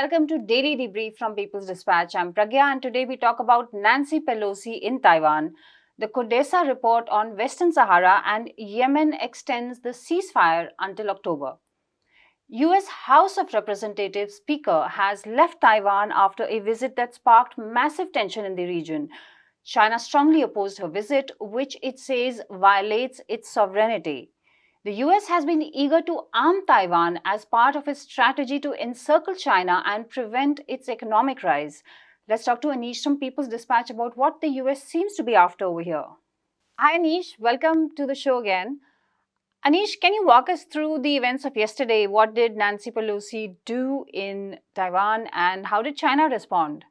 welcome to Daily Debrief from People's Dispatch. I'm Pragya, and today we talk about Nancy Pelosi in Taiwan, the CODESA report on Western Sahara, and Yemen extends the ceasefire until October. US House of Representatives Speaker has left Taiwan after a visit that sparked massive tension in the region. China strongly opposed her visit, which it says violates its sovereignty. The US has been eager to arm Taiwan as part of its strategy to encircle China and prevent its economic rise. Let's talk to Anish from People's Dispatch about what the US seems to be after over here. Hi Anish, welcome to the show again. Anish, can you walk us through the events of yesterday? What did Nancy Pelosi do in Taiwan and how did China respond?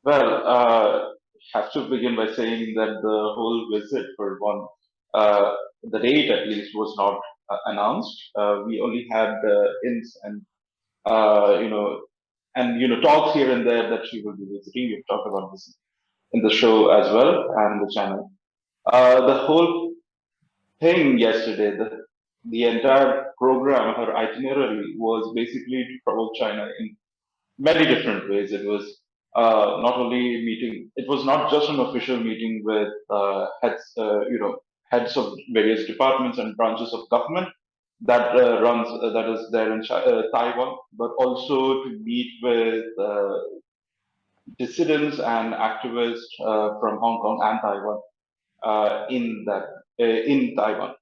Well, have to begin by saying that the whole visit, for one, the date at least was not announced. We only had hints and you know talks here and there that she will be visiting. We've talked about this in the show as well and the channel. The whole thing yesterday, the entire program, her itinerary was basically to provoke China in many different ways. It was not only meeting; it was not just an official meeting with heads of various departments and branches of government that is there in Taiwan, but also to meet with dissidents and activists from Hong Kong and Taiwan in Taiwan.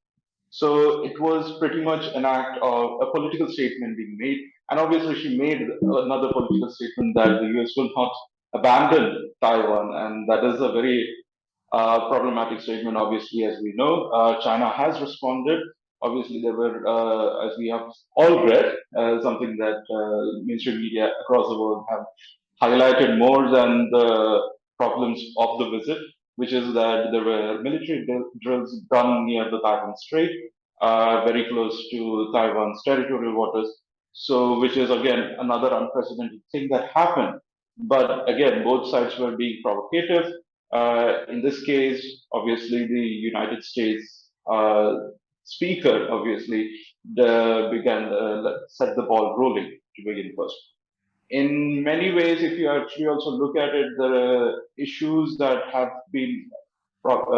So it was pretty much an act of a political statement being made. And obviously, she made another political statement that the US will not abandon Taiwan. And that is a very problematic statement, obviously, as we know. China has responded. Obviously, there were, as we have all read, something that mainstream media across the world have highlighted more than the problems of the visit, which is that there were military drills done near the Taiwan Strait, very close to Taiwan's territorial waters. So, which is again another unprecedented thing that happened. But again, both sides were being provocative. In this case, obviously, the United States speaker obviously set the ball rolling to begin first. In many ways, if you actually also look at it, the issues that have been brought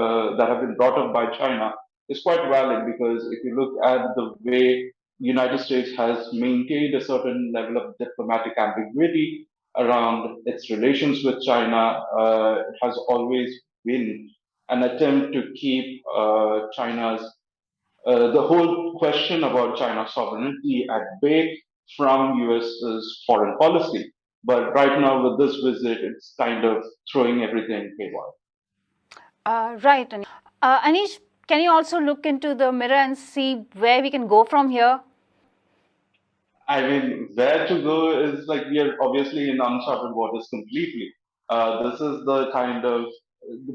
up by China is quite valid, because if you look at the way United States has maintained a certain level of diplomatic ambiguity around its relations with China, it has always been an attempt to keep the whole question about China's sovereignty at bay from US's foreign policy. But right now, with this visit, it's kind of throwing everything haywire. Right. Anish, can you also look into the mirror and see where we can go from here? I mean, where to go is like we are obviously in uncharted waters completely. This is the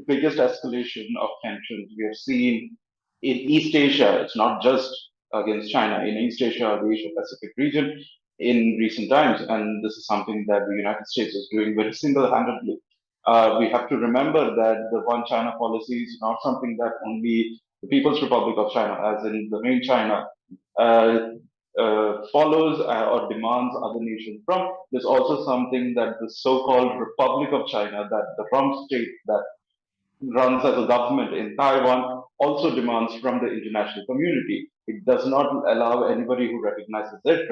biggest escalation of tensions we have seen in East Asia. It's not just against China, in East Asia or the Asia Pacific region in recent times. And this is something that the United States is doing very single handedly. We have to remember that the one China policy is not something that only the People's Republic of China, as in the main China, uh, follows or demands other nations from. There's also something that the so-called Republic of China, that the rump state that runs as a government in Taiwan, also demands from the international community. It does not allow anybody who recognizes it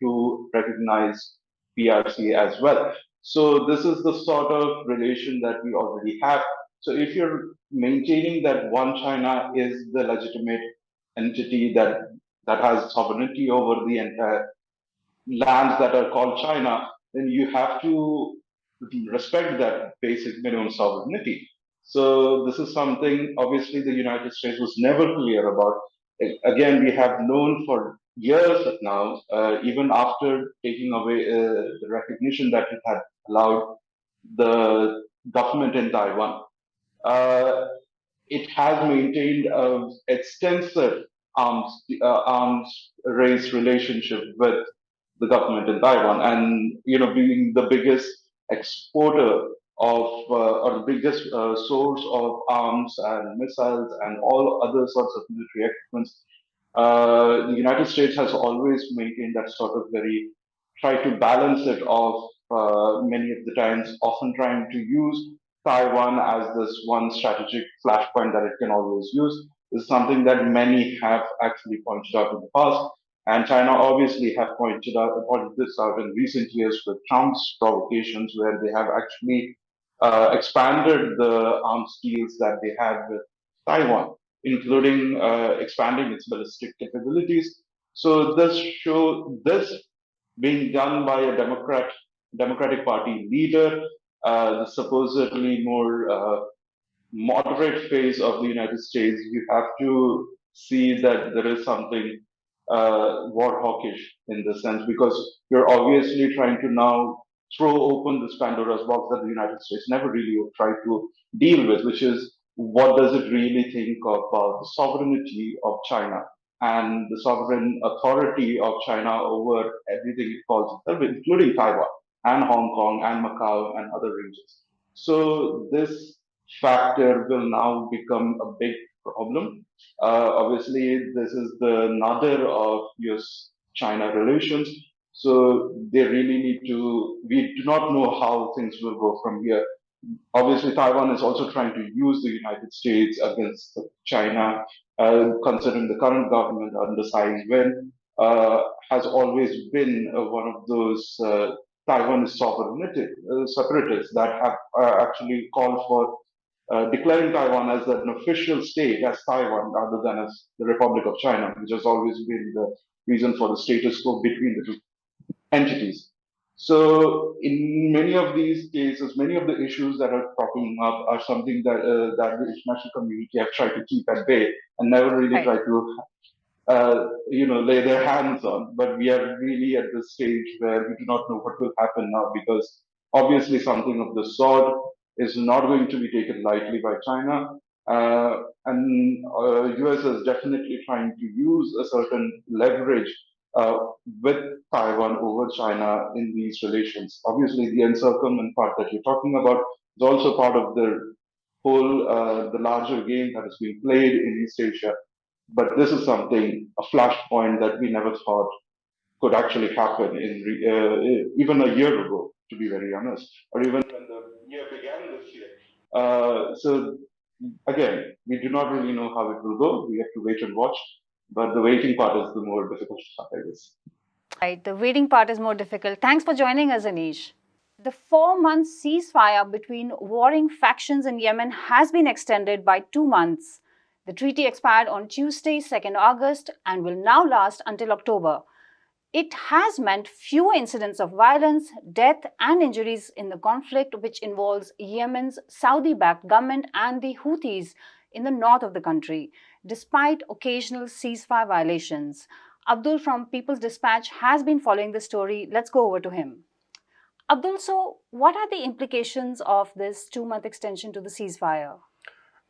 to recognize PRC as well. So this is the sort of relation that we already have. So if you're maintaining that one China is the legitimate entity that has sovereignty over the entire lands that are called China, then you have to respect that basic minimum sovereignty. So this is something obviously the United States was never clear about. Again, we have known for years now, even after taking away the recognition that it had allowed the government in Taiwan. Uh, it has maintained an extensive arms race relationship with the government in Taiwan, and being the biggest exporter of or the biggest source of arms and missiles and all other sorts of military equipment. The United States has always maintained that sort of very try to balance it off many of the times, often trying to use Taiwan as this one strategic flashpoint that it can always use. This is something that many have actually pointed out in the past. And China obviously have pointed this out in recent years with Trump's provocations, where they have actually expanded the arms deals that they had with Taiwan, including expanding its ballistic capabilities. So this being done by a Democratic Party leader, the supposedly more moderate phase of the United States, you have to see that there is something war hawkish in the sense, because you're obviously trying to now throw open this Pandora's box that the United States never really tried to deal with, which is what does it really think about the sovereignty of China and the sovereign authority of China over everything it calls itself, including Taiwan and Hong Kong and Macau and other regions. So this factor will now become a big problem. Obviously, this is the nadir of US-China relations. So they really need to, we do not know how things will go from here. Obviously, Taiwan is also trying to use the United States against China, considering the current government under Tsai Ing-wen has always been one of those Taiwanese separatists that have actually called for declaring Taiwan as an official state, as Taiwan, rather than as the Republic of China, which has always been the reason for the status quo between the two entities. So, in many of these cases, many of the issues that are popping up are something that the international community have tried to keep at bay and never really Right. tried to lay their hands on. But we are really at this stage where we do not know what will happen now, because obviously something of the sort is not going to be taken lightly by China. And US is definitely trying to use a certain leverage uh, with Taiwan over China in these relations. Obviously, the encirclement part that you're talking about is also part of the larger game that is being played in East Asia. But this is something, a flashpoint that we never thought could actually happen even a year ago, to be very honest, or even when the year began this year. So again, we do not really know how it will go. We have to wait and watch. But the waiting part is the more difficult part, I guess. Right. The waiting part is more difficult. Thanks for joining us, Anish. The 4 month ceasefire between warring factions in Yemen has been extended by 2 months. The treaty expired on Tuesday, 2nd August, and will now last until October. It has meant fewer incidents of violence, death, and injuries in the conflict, which involves Yemen's Saudi backed government and the Houthis in the north of the country, despite occasional ceasefire violations. Abdul from People's Dispatch has been following the story. Let's go over to him. Abdul, so what are the implications of this 2 month extension to the ceasefire?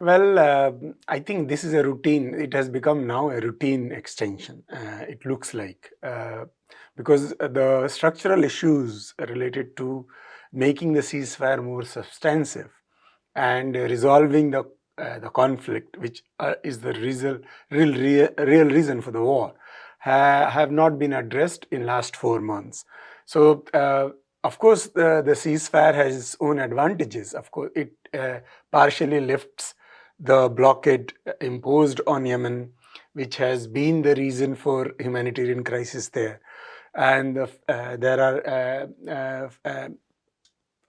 Well, I think this is a routine. It has become now a routine extension, it looks like, because the structural issues related to making the ceasefire more substantive and resolving the conflict, which is the real reason for the war, have not been addressed in last 4 months. So, of course, the ceasefire has its own advantages. Of course, it partially lifts the blockade imposed on Yemen, which has been the reason for humanitarian crisis there. And there are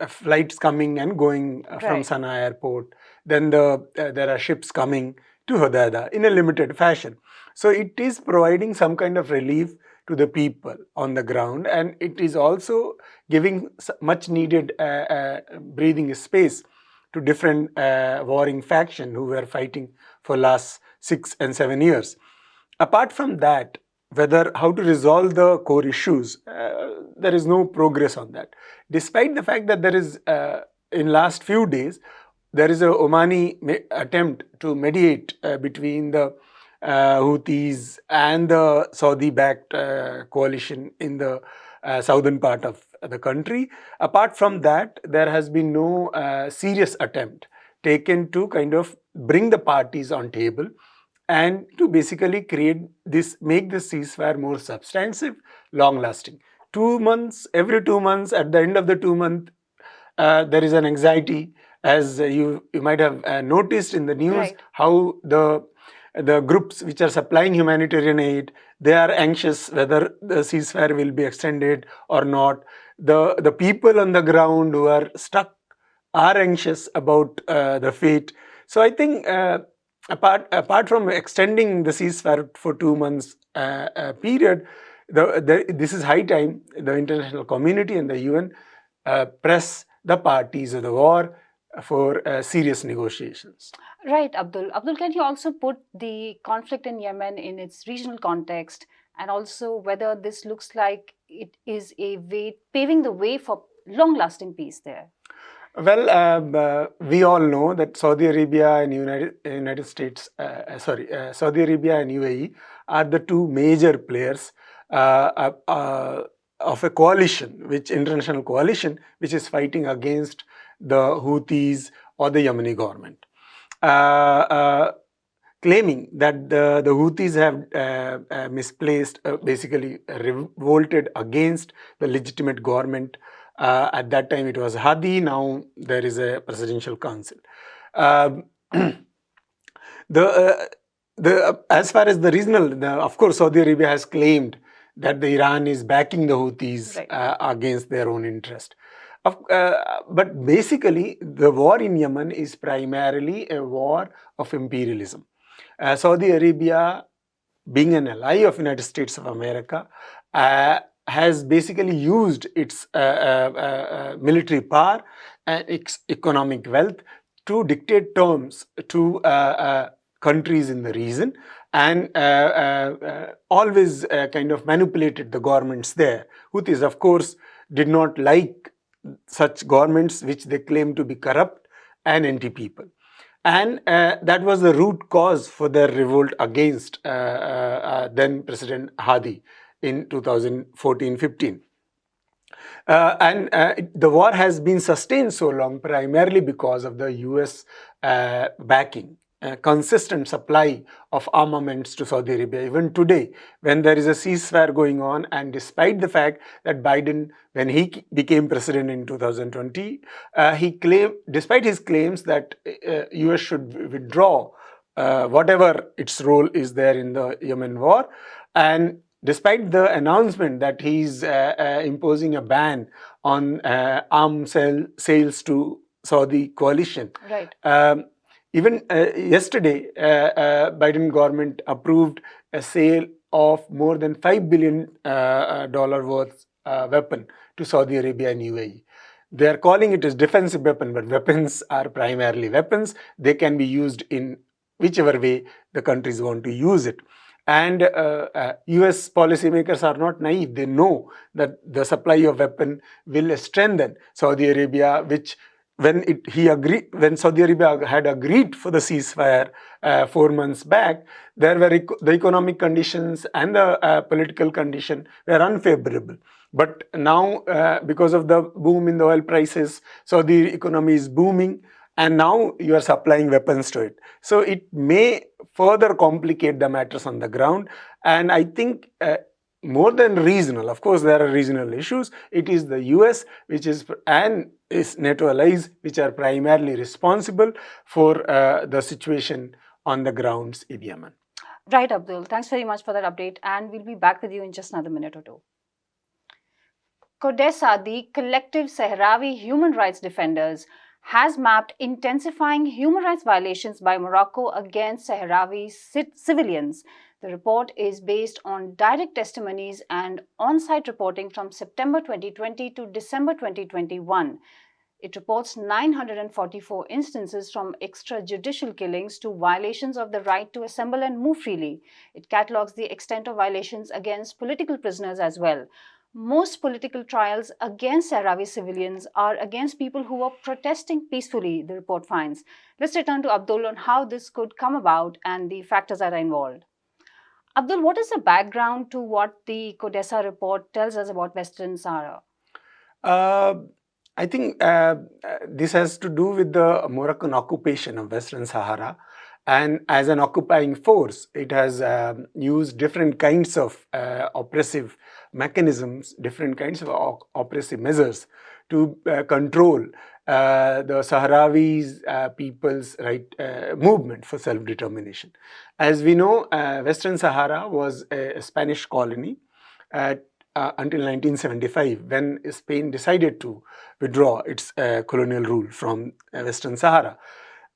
flights coming and going from Right. Sana'a airport. Then there are ships coming to Hodeida in a limited fashion. So it is providing some kind of relief to the people on the ground, and it is also giving much needed breathing space to different warring factions who were fighting for last 6 and 7 years. Apart from that, how to resolve the core issues, there is no progress on that. Despite the fact that there is, in last few days, there is a Omani attempt to mediate between the Houthis and the Saudi-backed coalition in the southern part of the country. Apart from that, there has been no serious attempt taken to kind of bring the parties on table and to basically make the ceasefire more substantive, long-lasting. 2 months, every 2 months, at the end of the 2 month, there is an anxiety, as you might have noticed in the news, Right. how the groups which are supplying humanitarian aid, they are anxious whether the ceasefire will be extended or not. The people on the ground who are stuck are anxious about the fate. So I think apart from extending the ceasefire for 2 months period, this is high time the international community and the UN press the parties of the war for serious negotiations. Right, Abdul. Abdul, can you also put the conflict in Yemen in its regional context, and also whether this looks like it is a way paving the way for long-lasting peace there? Well, we all know that Saudi Arabia and United States, Saudi Arabia and UAE are the two major players of a coalition, international coalition, which is fighting against the Houthis or the Yemeni government. Claiming that the Houthis have misplaced, basically revolted against the legitimate government. At that time it was Hadi, now there is a presidential council. As far as the regional, of course Saudi Arabia has claimed that the Iran is backing the Houthis against their own interest. But basically the war in Yemen is primarily a war of imperialism. Saudi Arabia, being an ally of United States of America, has basically used its military power and its economic wealth to dictate terms to countries in the region, and always kind of manipulated the governments there. Houthis, of course, did not like such governments which they claim to be corrupt and anti-people. And that was the root cause for their revolt against then President Hadi in 2014-15. The war has been sustained so long primarily because of the US backing, consistent supply of armaments to Saudi Arabia. Even today, when there is a ceasefire going on, and despite the fact that Biden, when he became president in 2020, he claimed, despite his claims that US should withdraw whatever its role is there in the Yemen war, and despite the announcement that he's imposing a ban on arms sales to Saudi coalition. Right. Even yesterday, Biden government approved a sale of more than $5 billion worth weapon to Saudi Arabia and UAE. They are calling it as defensive weapon, but weapons are primarily weapons. They can be used in whichever way the countries want to use it. And US policymakers are not naive. They know that the supply of weapon will strengthen Saudi Arabia, which when Saudi Arabia had agreed for the ceasefire 4 months back, there were the economic conditions and the political condition were unfavorable. But now, because of the boom in the oil prices, Saudi economy is booming, and now you are supplying weapons to it. So it may further complicate the matters on the ground. And I think more than regional, of course there are regional issues, it is the US and its NATO allies which are primarily responsible for the situation on the grounds in Yemen. Right, Abdul. Thanks very much for that update, and we'll be back with you in just another minute or two. CODESA, the Collective Sahrawi Human Rights Defenders, has mapped intensifying human rights violations by Morocco against Sahrawi civilians. The report is based on direct testimonies and on-site reporting from September 2020 to December 2021. It reports 944 instances from extrajudicial killings to violations of the right to assemble and move freely. It catalogues the extent of violations against political prisoners as well. Most political trials against Sahrawi civilians are against people who are protesting peacefully, the report finds. Let's return to Abdul on how this could come about and the factors that are involved. Abdul, what is the background to what the CODESA report tells us about Western Sahara? I think this has to do with the Moroccan occupation of Western Sahara. And as an occupying force, it has used different kinds of oppressive mechanisms, different kinds of oppressive measures to control the Sahrawis people's movement for self-determination. As we know, Western Sahara was a Spanish colony until 1975, when Spain decided to withdraw its colonial rule from Western Sahara.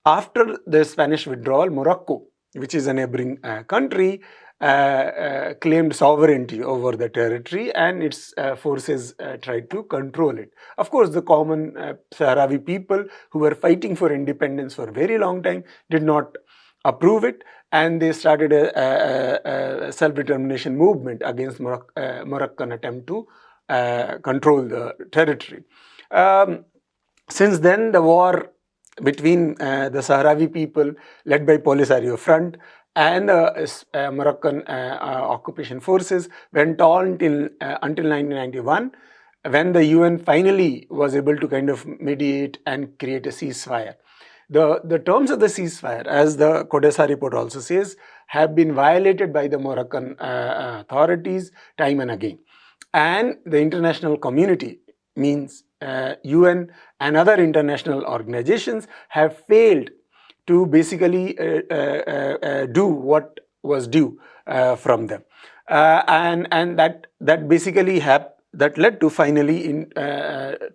After the Spanish withdrawal, Morocco, which is a neighboring country, claimed sovereignty over the territory, and its forces tried to control it. Of course, the common Sahrawi people who were fighting for independence for a very long time did not approve it, and they started a self-determination movement against Moroccan attempt to control the territory. Since then, the war between the Sahrawi people led by Polisario Front and Moroccan occupation forces went on until 1991, when the UN finally was able to kind of mediate and create a ceasefire. The terms of the ceasefire, as the CODESA report also says, have been violated by the Moroccan authorities time and again. And the international community, means UN and other international organizations, have failed to basically do what was due from them. And that basically that led to finally in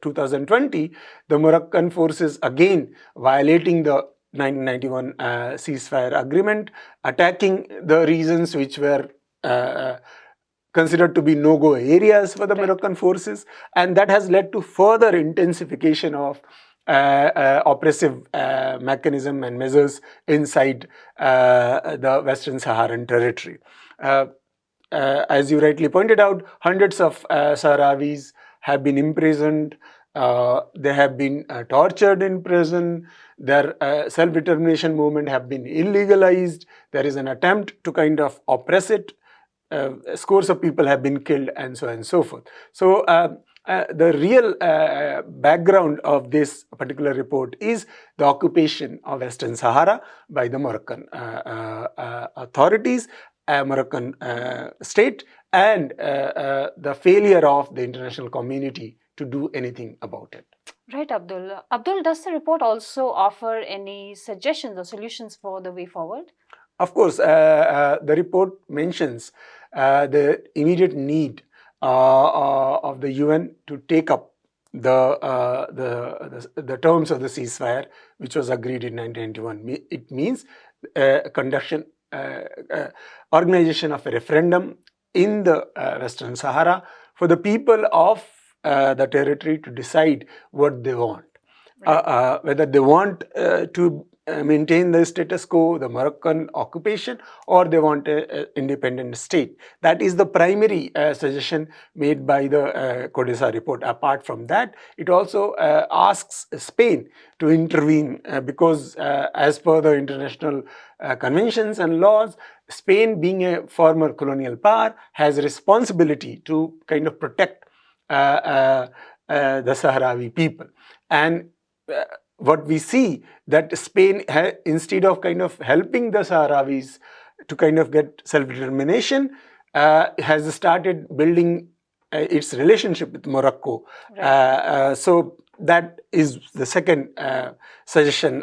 2020, the Moroccan forces again violating the 1991 ceasefire agreement, attacking the regions which were considered to be no-go areas for the Moroccan forces, and that has led to further intensification of oppressive mechanism and measures inside the Western Saharan territory. As you rightly pointed out, hundreds of Sahrawis have been imprisoned, they have been tortured in prison, their self-determination movement have been illegalized, there is an attempt to kind of oppress it, scores of people have been killed, and so on and so forth. So the real background of this particular report is the occupation of Western Sahara by the Moroccan authorities, Moroccan state, and the failure of the international community to do anything about it. Right, Abdul. Abdul, does the report also offer any suggestions or solutions for the way forward? Of course, the report mentions the immediate need of the UN to take up the terms of the ceasefire, which was agreed in 1991. It means organization of a referendum in the Western Sahara for the people of the territory to decide what they want, whether they want to maintain the status quo, the Moroccan occupation, or they want an independent state. That is the primary suggestion made by the CODESA report. Apart from that, it also asks Spain to intervene because as per the international conventions and laws, Spain, being a former colonial power, has a responsibility to kind of protect the Sahrawi people. And what we see that Spain, instead of kind of helping the Sahrawis to kind of get self-determination, has started building its relationship with Morocco. Right. So that is the second suggestion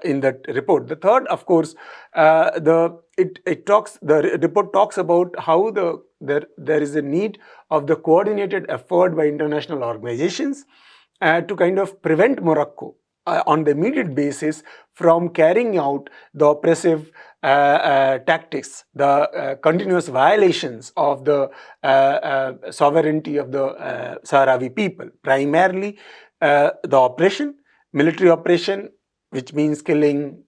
in that report. The third, of course, the report talks about how there is a need of the coordinated effort by international organizations to kind of prevent Morocco on the immediate basis from carrying out the oppressive tactics, the continuous violations of the sovereignty of the Sahrawi people, primarily the military oppression, which means killing,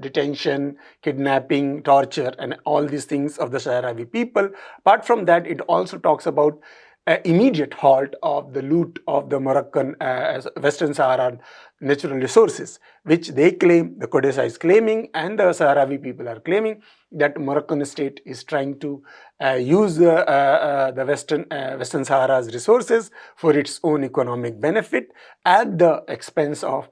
detention, kidnapping, torture, and all these things of the Sahrawi people. Apart from that, it also talks about immediate halt of the loot of the Moroccan Western Saharan natural resources, which they claim, the CODESA is claiming, and the Sahrawi people are claiming that Moroccan state is trying to use the Western Sahara's resources for its own economic benefit at the expense of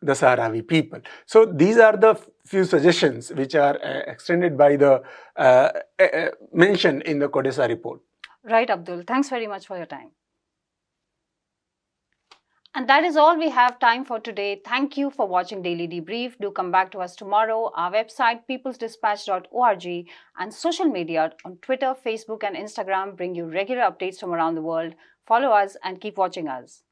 the Sahrawi people. So these are the few suggestions which are extended by the mentioned in the CODESA report. Right, Abdul. Thanks very much for your time. And that is all we have time for today. Thank you for watching Daily Debrief. Do come back to us tomorrow. Our website, peoplesdispatch.org, and social media on Twitter, Facebook, and Instagram bring you regular updates from around the world. Follow us and keep watching us.